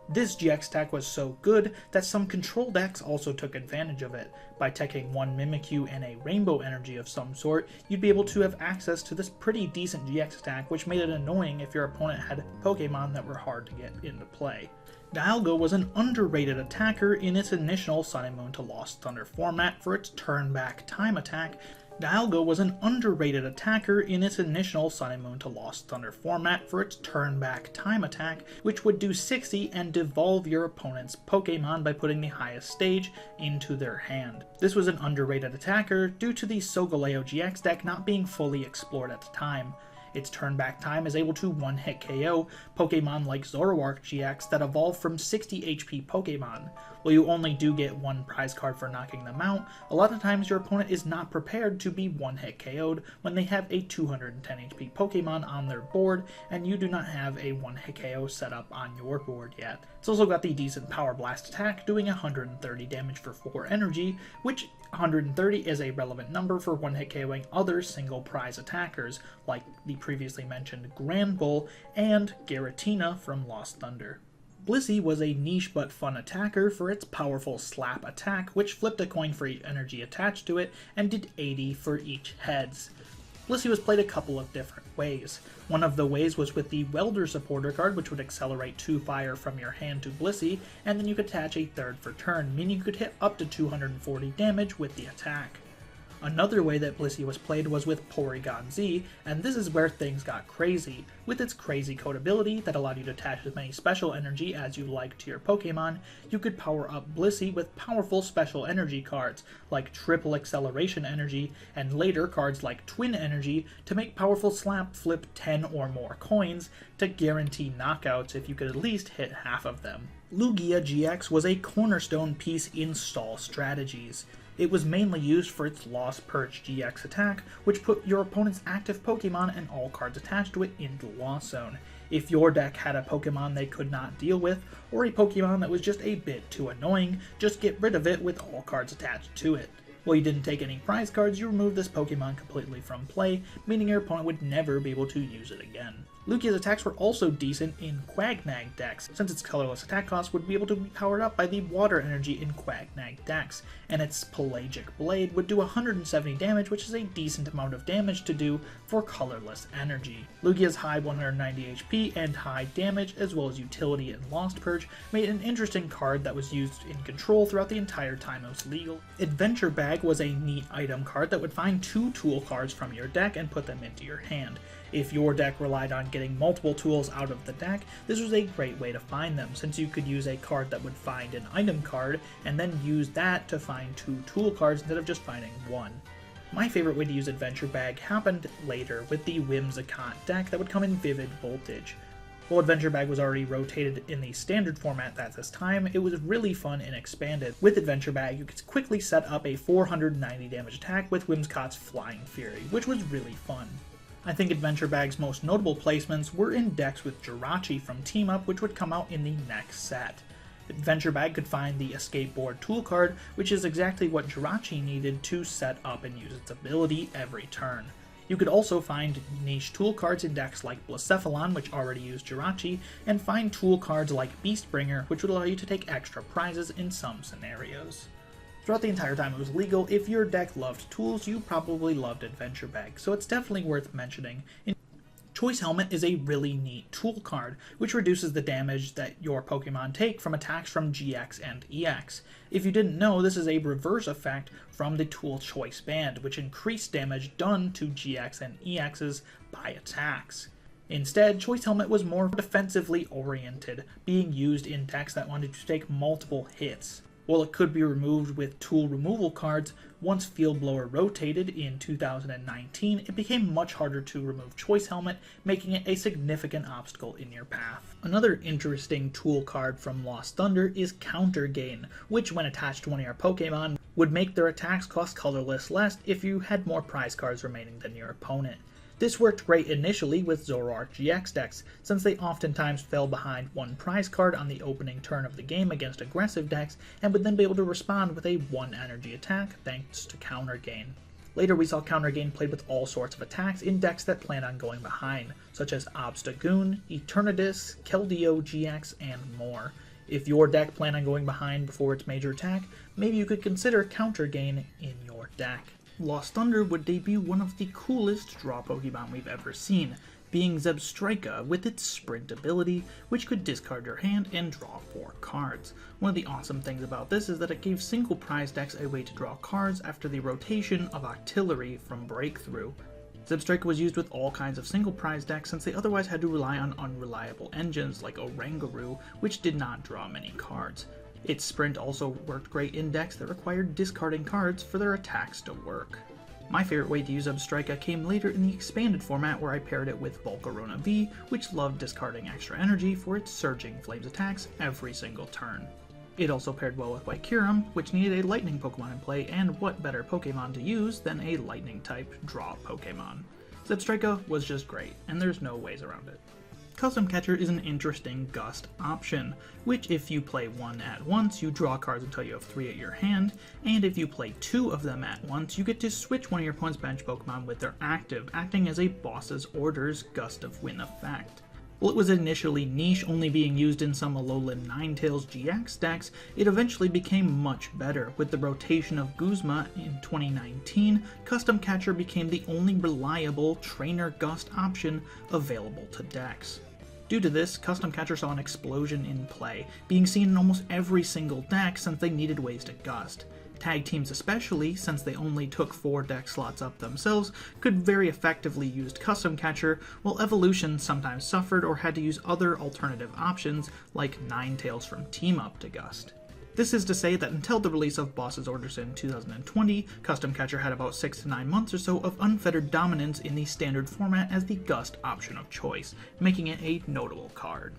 This GX attack was so good that some control decks also took advantage of it. By teching one Mimikyu and a Rainbow Energy of some sort, you'd be able to have access to this pretty decent GX attack, which made it annoying if your opponent had Pokemon that were hard to get into play. Dialga was an underrated attacker in its initial Sun and Moon to Lost Thunder format for its turn-back time attack. Dialga was an underrated attacker in its initial Sun and Moon to Lost Thunder format for its turn-back time attack, which would do 60 and devolve your opponent's Pokemon by putting the highest stage into their hand. This was an underrated attacker due to the Solgaleo GX deck not being fully explored at the time. Its turn-back time is able to one-hit KO Pokemon like Zoroark GX that evolve from 60 HP Pokemon. While you only do get one prize card for knocking them out, a lot of times your opponent is not prepared to be one-hit KO'd when they have a 210 HP Pokemon on their board and you do not have a one-hit KO set up on your board yet. It's also got the decent Power Blast attack, doing 130 damage for 4 energy, which 130 is a relevant number for one-hit KOing other single prize attackers, like the previously mentioned Granbull and Giratina from Lost Thunder. Blissey was a niche but fun attacker for its powerful Slap attack, which flipped a coin for each energy attached to it and did 80 for each heads. Blissey was played a couple of different ways. One of the ways was with the Welder supporter card, which would accelerate 2 fire from your hand to Blissey, and then you could attach a third for turn, meaning you could hit up to 240 damage with the attack. Another way that Blissey was played was with Porygon Z, and this is where things got crazy. With its crazy code ability that allowed you to attach as many special energy as you liked to your Pokemon, you could power up Blissey with powerful special energy cards, like Triple Acceleration Energy, and later cards like Twin Energy, to make powerful Slap flip 10 or more coins to guarantee knockouts if you could at least hit half of them. Lugia GX was a cornerstone piece in stall strategies. It was mainly used for its Lost Perch GX attack, which put your opponent's active Pokemon and all cards attached to it into the Lost Zone. If your deck had a Pokemon they could not deal with, or a Pokemon that was just a bit too annoying, just get rid of it with all cards attached to it. While you didn't take any prize cards, you removed this Pokemon completely from play, meaning your opponent would never be able to use it again. Lugia's attacks were also decent in Quagnag decks, since its colorless attack cost would be able to be powered up by the water energy in Quagnag decks, and its Pelagic Blade would do 170 damage, which is a decent amount of damage to do for colorless energy. Lugia's high 190 HP and high damage, as well as utility and Lost Purge, made an interesting card that was used in Control throughout the entire time it was legal. Adventure Bag was a neat item card that would find 2 tool cards from your deck and put them into your hand. If your deck relied on getting multiple tools out of the deck, this was a great way to find them, since you could use a card that would find an item card, and then use that to find 2 tool cards instead of just finding 1. My favorite way to use Adventure Bag happened later with the Whimsicott deck that would come in Vivid Voltage. While Adventure Bag was already rotated in the standard format at this time, it was really fun and expanded. With Adventure Bag, you could quickly set up a 490 damage attack with Whimsicott's Flying Fury, which was really fun. I think Adventure Bag's most notable placements were in decks with Jirachi from Team Up, which would come out in the next set. Adventure Bag could find the Escape Board tool card, which is exactly what Jirachi needed to set up and use its ability every turn. You could also find niche tool cards in decks like Blacephalon, which already used Jirachi, and find tool cards like Beastbringer, which would allow you to take extra prizes in some scenarios. Throughout the entire time it was legal, if your deck loved tools, you probably loved Adventure Bag, so it's definitely worth mentioning. Choice Helmet is a really neat tool card, which reduces the damage that your Pokemon take from attacks from GX and EX. If you didn't know, this is a reverse effect from the Tool Choice Band, which increased damage done to GX and EXs by attacks. Instead, Choice Helmet was more defensively oriented, being used in decks that wanted to take multiple hits. While it could be removed with tool removal cards, once Field Blower rotated in 2019, it became much harder to remove Choice Helmet, making it a significant obstacle in your path. Another interesting tool card from Lost Thunder is Counter Gain, which when attached to one of your Pokemon, would make their attacks cost colorless less if you had more prize cards remaining than your opponent. This worked great initially with Zoroark GX decks, since they oftentimes fell behind one prize card on the opening turn of the game against aggressive decks, and would then be able to respond with a 1 energy attack thanks to Counter Gain. Later we saw Counter Gain played with all sorts of attacks in decks that plan on going behind, such as Obstagoon, Eternatus, Keldeo GX, and more. If your deck planned on going behind before its major attack, maybe you could consider Counter Gain in your deck. Lost Thunder would debut one of the coolest draw Pokemon we've ever seen, being Zebstrika with its Sprint ability, which could discard your hand and draw 4 cards. One of the awesome things about this is that it gave single prize decks a way to draw cards after the rotation of Octillery from Breakthrough. Zebstrika was used with all kinds of single prize decks since they otherwise had to rely on unreliable engines like Oranguru, which did not draw many cards. Its Sprint also worked great in decks that required discarding cards for their attacks to work. My favorite way to use Zebstrika came later in the expanded format where I paired it with Volcarona V, which loved discarding extra energy for its Surging Flames attacks every single turn. It also paired well with Kyurem, which needed a Lightning Pokemon in play, and what better Pokemon to use than a Lightning-type draw Pokemon. Zebstrika was just great, and there's no ways around it. Custom Catcher is an interesting Gust option, which if you play 1 at once, you draw cards until you have 3 at your hand, and if you play 2 of them at once, you get to switch one of your opponent's bench Pokemon with their active, acting as a Boss's Orders Gust of Wind effect. While it was initially niche, only being used in some Alolan Ninetales GX decks, it eventually became much better. With the rotation of Guzma in 2019, Custom Catcher became the only reliable Trainer Gust option available to decks. Due to this, Custom Catcher saw an explosion in play, being seen in almost every single deck since they needed ways to Gust. Tag teams especially, since they only took 4 deck slots up themselves, could very effectively use Custom Catcher, while Evolution sometimes suffered or had to use other alternative options like Ninetales from Team Up to Gust. This is to say that until the release of Boss's Orders in 2020, Custom Catcher had about 6 to 9 months or so of unfettered dominance in the standard format as the Gust option of choice, making it a notable card.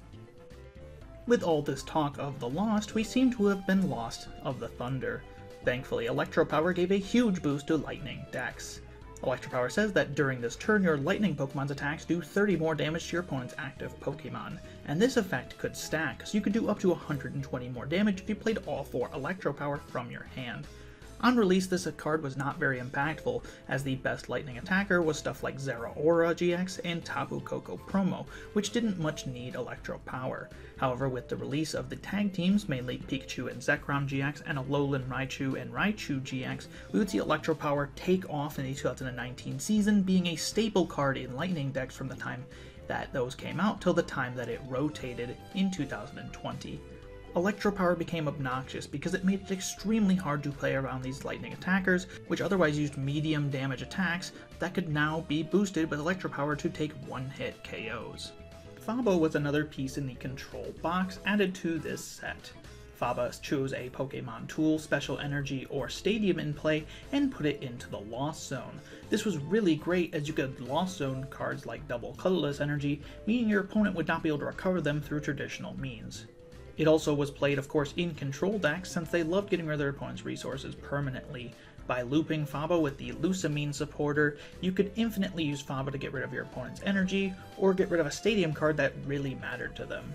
With all this talk of the Lost, we seem to have been lost of the Thunder. Thankfully, Electro Power gave a huge boost to Lightning decks. Electro Power says that during this turn, your Lightning Pokemon's attacks do 30 more damage to your opponent's active Pokemon, and this effect could stack, so you could do up to 120 more damage if you played all 4 Electro Power from your hand. On release, this card was not very impactful, as the best Lightning attacker was stuff like Zoroark GX and Tapu Koko Promo, which didn't much need Electro Power. However, with the release of the tag teams, mainly Pikachu and Zekrom GX and Alolan Raichu and Raichu GX, we would see Electro Power take off in the 2019 season, being a staple card in Lightning decks from the time that those came out till the time that it rotated in 2020. Electro Power became obnoxious because it made it extremely hard to play around these Lightning attackers, which otherwise used medium damage attacks that could now be boosted with Electro Power to take one-hit KOs. Fabo was another piece in the control box added to this set. Faba chose a Pokemon Tool, Special Energy, or Stadium in play and put it into the Lost Zone. This was really great as you could Lost Zone cards like Double Colorless Energy, meaning your opponent would not be able to recover them through traditional means. It also was played, of course, in control decks since they loved getting rid of their opponent's resources permanently. By looping Faba with the Lusamine supporter, you could infinitely use Faba to get rid of your opponent's energy, or get rid of a stadium card that really mattered to them.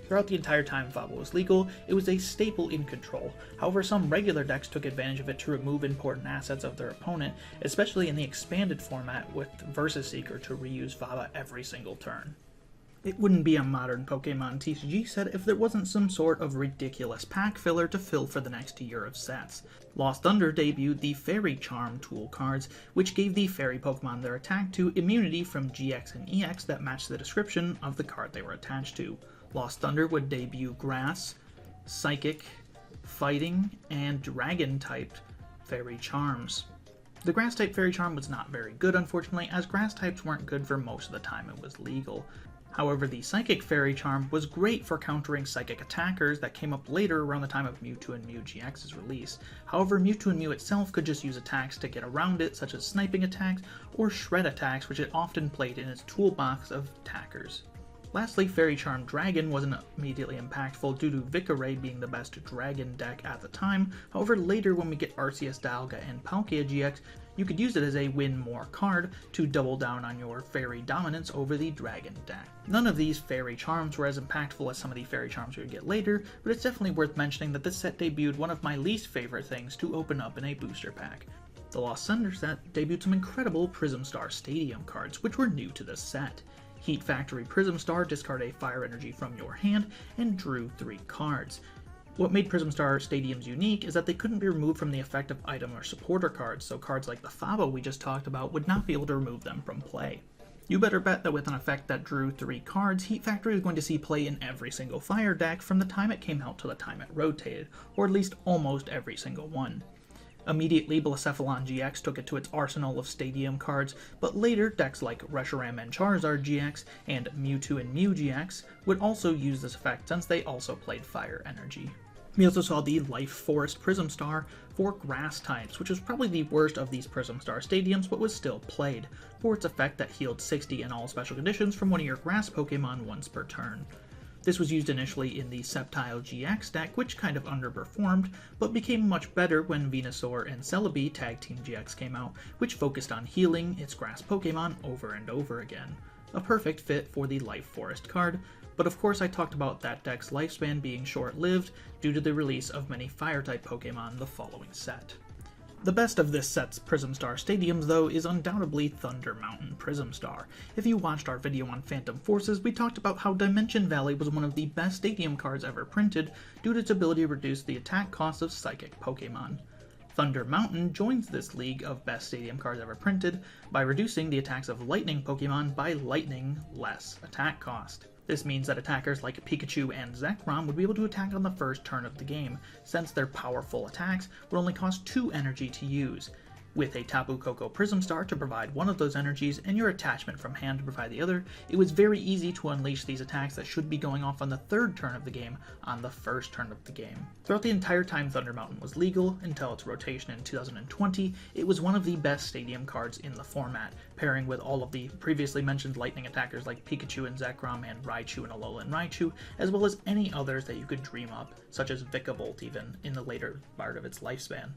Throughout the entire time Faba was legal, it was a staple in control. However, some regular decks took advantage of it to remove important assets of their opponent, especially in the expanded format with Versus Seeker to reuse Faba every single turn. It wouldn't be a modern Pokemon TCG set if there wasn't some sort of ridiculous pack filler to fill for the next year of sets. Lost Thunder debuted the Fairy Charm tool cards, which gave the Fairy Pokemon they're attacked to immunity from GX and EX that matched the description of the card they were attached to. Lost Thunder would debut Grass, Psychic, Fighting, and Dragon-typed Fairy Charms. The Grass-type Fairy Charm was not very good, unfortunately, as Grass types weren't good for most of the time it was legal. However, the Psychic Fairy Charm was great for countering Psychic attackers that came up later around the time of Mewtwo and Mew GX's release. However, Mewtwo and Mew itself could just use attacks to get around it, such as sniping attacks or shred attacks, which it often played in its toolbox of attackers. Lastly, Fairy Charm Dragon wasn't immediately impactful due to Victini being the best dragon deck at the time. However, later when we get Arceus Dialga and Palkia GX, you could use it as a win more card to double down on your Fairy dominance over the Dragon deck. None of these Fairy Charms were as impactful as some of the Fairy Charms we would get later, but it's definitely worth mentioning that this set debuted one of my least favorite things to open up in a booster pack. The Lost Thunder set debuted some incredible Prism Star Stadium cards, which were new to this set. Heat Factory Prism Star discard a fire energy from your hand and drew 3 cards. What made Prism Star Stadiums unique is that they couldn't be removed from the effect of item or supporter cards, so cards like the Fabo we just talked about would not be able to remove them from play. You better bet that with an effect that drew 3 cards, Heat Factory is going to see play in every single fire deck from the time it came out to the time it rotated, or at least almost every single one. Immediately, Blacephalon GX took it to its arsenal of Stadium cards, but later decks like Reshiram and Charizard GX and Mewtwo and Mew GX would also use this effect since they also played Fire Energy. We also saw the Life Forest Prism Star for Grass types, which was probably the worst of these Prism Star Stadiums, but was still played, for its effect that healed 60 in all special conditions from one of your Grass Pokemon once per turn. This was used initially in the Sceptile GX deck, which kind of underperformed, but became much better when Venusaur and Celebi Tag Team GX came out, which focused on healing its Grass Pokemon over and over again. A perfect fit for the Life Forest card, but of course I talked about that deck's lifespan being short-lived due to the release of many Fire-type Pokemon the following set. The best of this set's Prism Star Stadiums, though, is undoubtedly Thunder Mountain Prism Star. If you watched our video on Phantom Forces, we talked about how Dimension Valley was one of the best Stadium cards ever printed due to its ability to reduce the attack cost of Psychic Pokemon. Thunder Mountain joins this league of best Stadium cards ever printed by reducing the attacks of Lightning Pokemon by lightning less attack cost. This means that attackers like Pikachu and Zekrom would be able to attack on the first turn of the game, since their powerful attacks would only cost 2 energy to use. With a Tapu Koko Prism Star to provide one of those energies and your attachment from hand to provide the other, it was very easy to unleash these attacks that should be going off on the third turn of the game on the first turn of the game. Throughout the entire time Thunder Mountain was legal, until its rotation in 2020, it was one of the best stadium cards in the format, pairing with all of the previously mentioned lightning attackers like Pikachu and Zekrom and Raichu and Alolan Raichu, as well as any others that you could dream up, such as Vikavolt even, in the later part of its lifespan.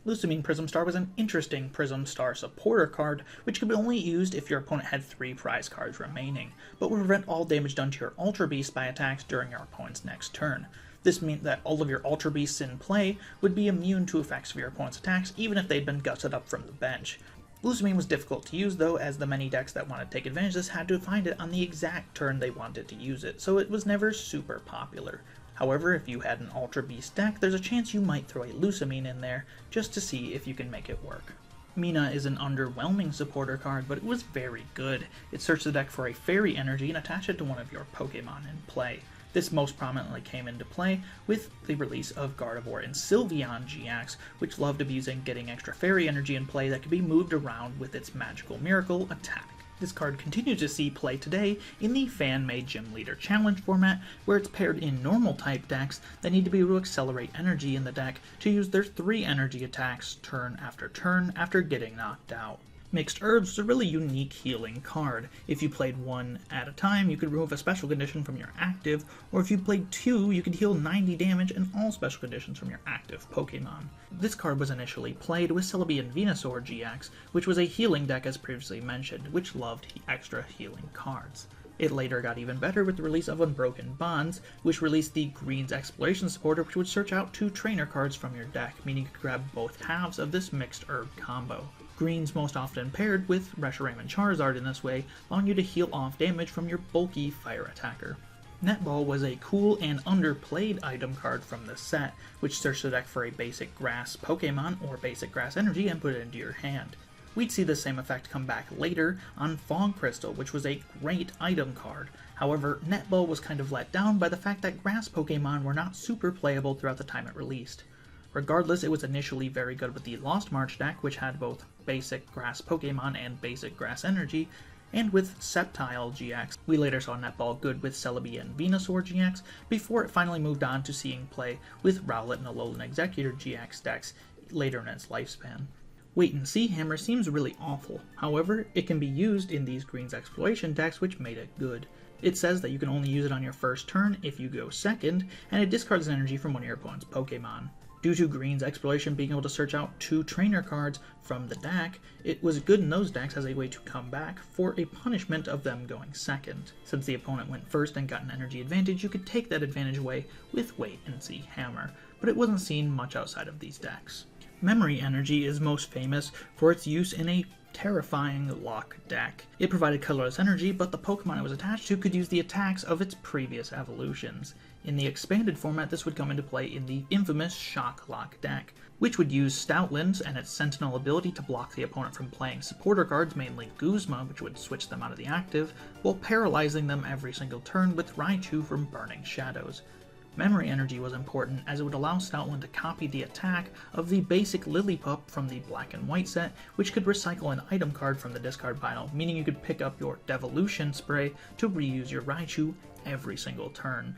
Lusamine Prism Star was an interesting Prism Star supporter card, which could be only used if your opponent had 3 prize cards remaining, but would prevent all damage done to your Ultra Beast by attacks during your opponent's next turn. This meant that all of your Ultra Beasts in play would be immune to effects of your opponent's attacks, even if they'd been gutted up from the bench. Lusamine was difficult to use though, as the many decks that wanted to take advantage of this had to find it on the exact turn they wanted to use it, so it was never super popular. However, if you had an Ultra Beast deck, there's a chance you might throw a Lusamine in there, just to see if you can make it work. Mina is an underwhelming supporter card, but it was very good. It searched the deck for a Fairy energy and attached it to one of your Pokemon in play. This most prominently came into play with the release of Gardevoir and Sylveon GX, which loved abusing getting extra Fairy energy in play that could be moved around with its Magical Miracle attack. This card continues to see play today in the fan-made Gym Leader Challenge format, where it's paired in normal-type decks that need to be able to accelerate energy in the deck to use their 3 energy attacks turn after getting knocked out. Mixed Herbs is a really unique healing card. If you played 1 at a time, you could remove a special condition from your active, or if you played 2, you could heal 90 damage and all special conditions from your active Pokemon. This card was initially played with Celebi and Venusaur GX, which was a healing deck as previously mentioned, which loved extra healing cards. It later got even better with the release of Unbroken Bonds, which released the Green's Exploration Supporter, which would search out 2 trainer cards from your deck, meaning you could grab both halves of this Mixed Herb combo. Green's most often paired with Reshiram and Charizard in this way, allowing you to heal off damage from your bulky fire attacker. Netball was a cool and underplayed item card from this set, which searched the deck for a basic grass Pokemon or basic grass energy and put it into your hand. We'd see the same effect come back later on Fog Crystal, which was a great item card. However, Netball was kind of let down by the fact that grass Pokemon were not super playable throughout the time it released. Regardless, it was initially very good with the Lost March deck, which had both basic grass Pokemon and basic grass energy, and with Sceptile GX. We later saw Netball good with Celebi and Venusaur GX, before it finally moved on to seeing play with Rowlet and Alolan Exeggutor GX decks later in its lifespan. Wait and See Hammer seems really awful, however, it can be used in these Green's Exploration decks, which made it good. It says that you can only use it on your first turn if you go second, and it discards energy from one of your opponent's Pokemon. Due to Green's Exploration being able to search out 2 trainer cards from the deck, it was good in those decks as a way to come back for a punishment of them going second. Since the opponent went first and got an energy advantage, you could take that advantage away with Wait and See Hammer, but it wasn't seen much outside of these decks. Memory Energy is most famous for its use in a terrifying lock deck. It provided colorless energy, but the Pokemon it was attached to could use the attacks of its previous evolutions. In the expanded format, this would come into play in the infamous Shock Lock deck, which would use Stoutlands and its Sentinel ability to block the opponent from playing supporter cards, mainly Guzma, which would switch them out of the active, while paralyzing them every single turn with Raichu from Burning Shadows. Memory Energy was important as it would allow Stoutland to copy the attack of the basic Lillipup from the Black and White set, which could recycle an item card from the discard pile, meaning you could pick up your Devolution Spray to reuse your Raichu every single turn.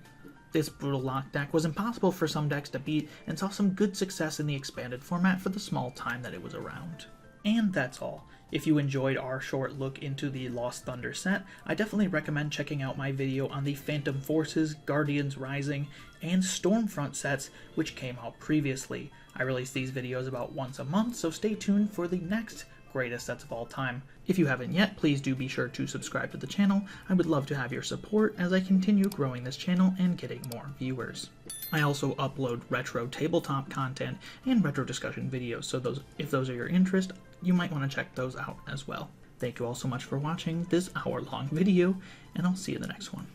This brutal lock deck was impossible for some decks to beat and saw some good success in the expanded format for the small time that it was around. And that's all. If you enjoyed our short look into the Lost Thunder set, I definitely recommend checking out my video on the Phantom Forces, Guardians Rising, and Stormfront sets which came out previously. I release these videos about once a month, so stay tuned for the next greatest sets of all time. If you haven't yet, please do be sure to subscribe to the channel. I would love to have your support as I continue growing this channel and getting more viewers. I also upload retro tabletop content and retro discussion videos, so if those are your interest, you might want to check those out as well. Thank you all so much for watching this hour-long video, and I'll see you in the next one.